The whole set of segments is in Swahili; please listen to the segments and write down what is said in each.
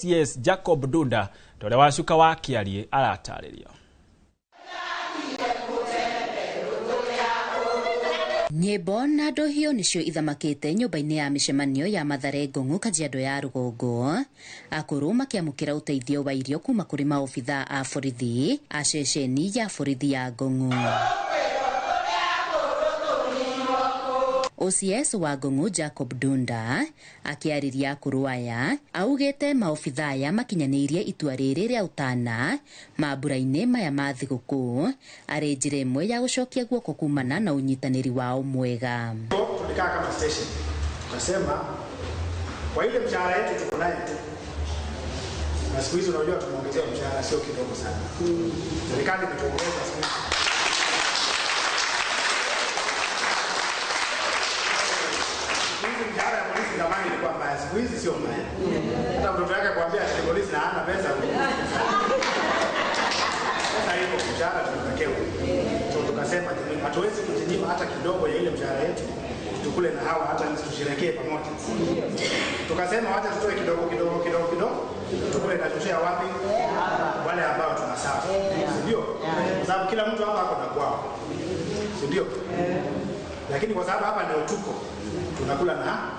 CS Jacob Dunda tore wacuka wa Kiarie aratarĩrio. Nyĩmbo na ndohio nicio ithamakĩte nyũmba-inĩ ya mĩcemanio ya Mathare Ngong'u Kajiado ya Rũgongo, akũrũ makĩamũkĩra ũteithio wa irio kuma kũrĩ maobitha a borithi a ceceni ya borithi ya Ngong'u. OCS wa Ngong'u Jacob Dunda akĩarĩria akũrũ aya augĩte maobitha aya makinyanĩirie itua rĩrĩ rĩa ũtana mambura-inĩ maya ma thigũkũ arĩ njĩra ĩmwe ya gũcokia guoko kumana na ũnyitanĩri wao mwega. Tulikaa kama station tukasema kwa ile mshahara yetu tuko nayo, na siku hizi unajua tunaongezea mshahara sio kidogo sana. Serikali imetuongeza siku hizi. Mshahara ya polisi zamani ilikuwa mbaya, siku hizi sio mbaya. Hata mtoto yake kuambia ati polisi na hana pesa. Sasa hiyo mshahara tunapewa. Tukasema hatuwezi kujinyima hata kidogo ya ile mshahara yetu. Tukule na hawa hata tusherekee pamoja. Tukasema wacha tutoe kidogo. Tukule na tushare wapi? Wale ambao tunasawa. Ndio? Kwa sababu kila mtu hapa ako na kwao. Ndio? Lakini kwa sababu hapa ndio tuko tunakula na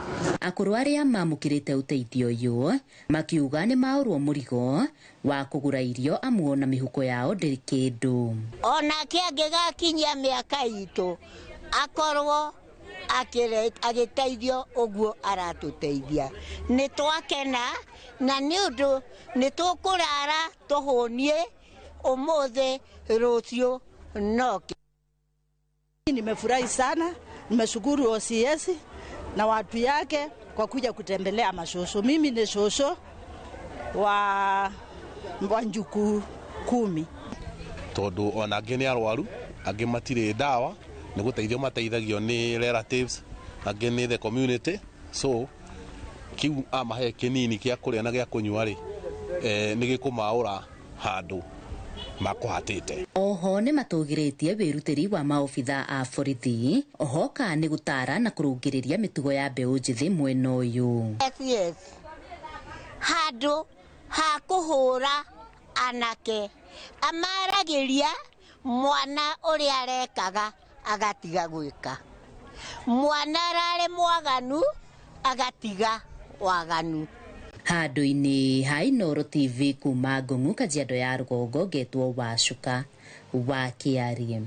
akũrũ arĩa mamũkĩrĩte ũteithio ũyũ makiuga nĩ maũrwo mũrigo wa kũgũra irio amwe na mĩhuko yao ndĩrĩ kĩndũ. Onake angĩgakinyia mĩaka itũ akorwo agĩteithio ũguo aratũteithia, nĩ twakena na nĩ ũndũ nĩ tũkũrara tũhũnie ũmũthĩ rũciũ noke. Nimefurahi sana, nimeshukuru OCS na watu yake kwa kuja kutembelea mashosho. Mimi ni shosho wa Njuku 10. Tondu ona angĩ nĩ arwaru, angĩ matirĩ ndawa, nĩ gũteithio mateithagio nĩ relatives, angĩ nĩ the community. So kiu amahe kĩnini kĩa kũrĩa na gĩa kũnyua rĩ, nĩ gĩkũmaũra handũ makuhatĩte. Oho nĩ matũgĩrĩtie wĩrutĩri wa maobitha a borithi ohoka nĩ gũtara na kũrũngĩrĩria mĩtugo ya mbeũ njĩthĩ mwena ũyũ. Yes. Handũ ha kũhũra anake amaragĩria mwana ũrĩa arekaga agatiga gwĩka, mwana ararĩ mwaganu agatiga waganu. Handũ-inĩ ha Inooro TV kuma Ngong'u Kajiado ya Rũgongo ngetwo Wacuka wa Kiarie.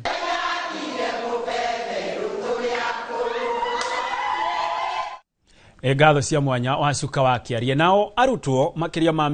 Ngatho cia mwanya Wacuka wa Kiarie. Nao arutwo makĩria ma